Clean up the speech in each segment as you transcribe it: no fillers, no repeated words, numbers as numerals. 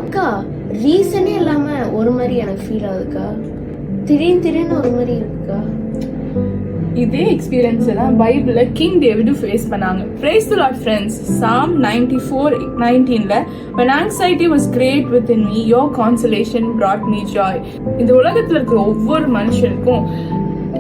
அக்கா ரீசனே இல்லாம ஒரு மாதிரி எனக்கு ஃபீல் ஆகுதுக்கா. திடீர்னு ஒரு மாதிரி இருக்குக்கா. இதே எக்ஸ்பீரியன்ஸ் தான் பைபிள்ல கிங் டேவிட் ஃபேஸ் பண்ணாங்க. Praise the Lord friends. Psalm 94:19ல when anxiety was great within me your consolation brought me joy. இந்த உலகத்துல இருக்கிற ஒவ்வொரு மனுஷருக்கும்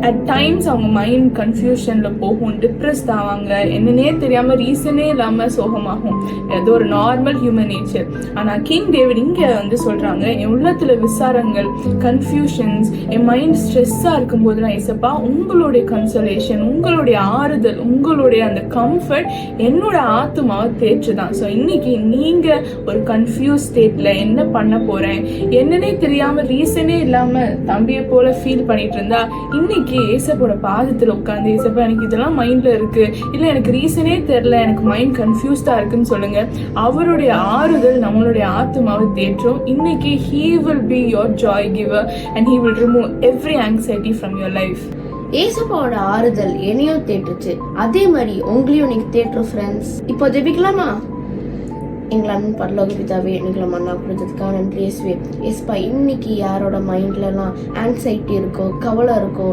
அட் டைம்ஸ் அவங்க மைண்ட் கன்ஃபியூஷன்ல போகும், டிப்ரெஸ்ட் ஆவாங்க, என்னன்னே தெரியாம ரீசனே இல்லாம சோகமாகும். அது ஒரு நார்மல் ஹியூமன் நேச்சர். ஆனா கிங் டேவிட் இங்க சொல்றாங்க, என் உள்ளத்துல விசாரங்கள், கன்ஃபியூஷன்ஸ், என் மைண்ட் ஸ்ட்ரெஸ்ஸா இருக்கும் போது நான் ஏசப்பா உங்களுடைய கன்சோலேஷன், உங்களுடைய ஆறுதல், உங்களுடைய அந்த கம்ஃபர்ட் என்னோட ஆத்துமாவை தேய்ச்சுதான். ஸோ இன்னைக்கு நீங்க ஒரு கன்ஃபியூஸ் ஸ்டேட்ல என்ன பண்ண போறேன், என்னன்னே தெரியாம ரீசனே இல்லாம தம்பியை போல ஃபீல் பண்ணிட்டு இருந்தா இன்னைக்கு ஏசப்போட பாதத்துல உட்காந்து, ஏசப்பா எனக்கு இதெல்லாம் மைண்ட்ல இருக்கு, இல்ல எனக்கு ரீசனே தெரியல, எனக்கு மைண்ட் கன்ஃபியூஸ்டா இருக்குன்னு சொல்லுங்க. அவருடைய ஆறுதல் நம்மளுடைய ஆத்மாவை தேற்றும். இன்னைக்கு he will be your joy giver and he will remove every anxiety from your life. ஏசப்பாவோட ஆறுதல் என்னையும் தேட்டுச்சு, அதே மாதிரி உங்களையும் நீங்க தேட்டுரும் ஃப்ரெண்ட்ஸ். இப்போ ஜெபிக்கலாமா? எங்களை அண்ணன் பரலோக பிதாவே, எங்களை மன்னா கொடுத்ததுக்காக நன்றி இயேசுவே. ஏசப்பா இன்னைக்கு யாரோட மைண்ட்லலாம் ஆங்ஸைட்டி இருக்கோ, கவலை இருக்கோ,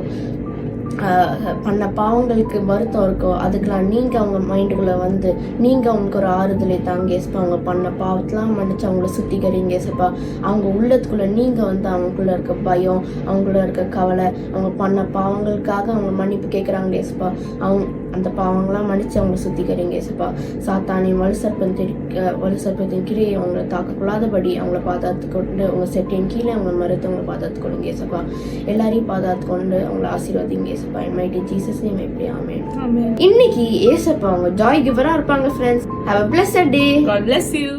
பண்ண பாவங்களுக்கு வருத்தம் இருக்கோ, அதுக்கெல்லாம் நீங்கள் அவங்க மைண்டுக்குள்ளே வந்து நீங்கள் அவங்களுக்கு ஒரு ஆறுதலை தாங்க ஏசப்பா. அவங்க பண்ண பாவத்தெலாம் மன்னிச்சு அவங்கள சுத்திகரிங்க ஏசப்பா. அவங்க உள்ளத்துக்குள்ளே நீங்கள் வந்து அவங்களுக்குள்ள இருக்க பயம், அவங்களோட இருக்க கவலை, அவங்க பண்ண பாவங்களுக்காக அவங்க மன்னிப்பு கேட்குறாங்க ஏசப்பா. அவங்க அந்த பாவங்களாம் மன்னிச்சு அவங்களை சுத்திகரிங்க ஏசப்பா. சாத்தானின் வலுசர்ப்பத்தின் கிரியை அவங்களை தாக்கக்கூடாதபடி அவங்கள பாதுகாத்து கொண்டு உங்கள் செட்டின் கீழே அவங்க மறுத்து அவங்களை பாதுகாத்து கொள்ளுங்க ஏசப்பா. எல்லாரையும் பாதுகாத்து கொண்டு அவங்களை ஆசீர்வதிங்க ஏசப்பா. In mighty Jesus name I pray. Amen. Amen. இன்னைக்கு ஏசப்பா அவங்க ஜாய் கிவரா இருப்பாங்க friends. Have a blessed day. God bless you.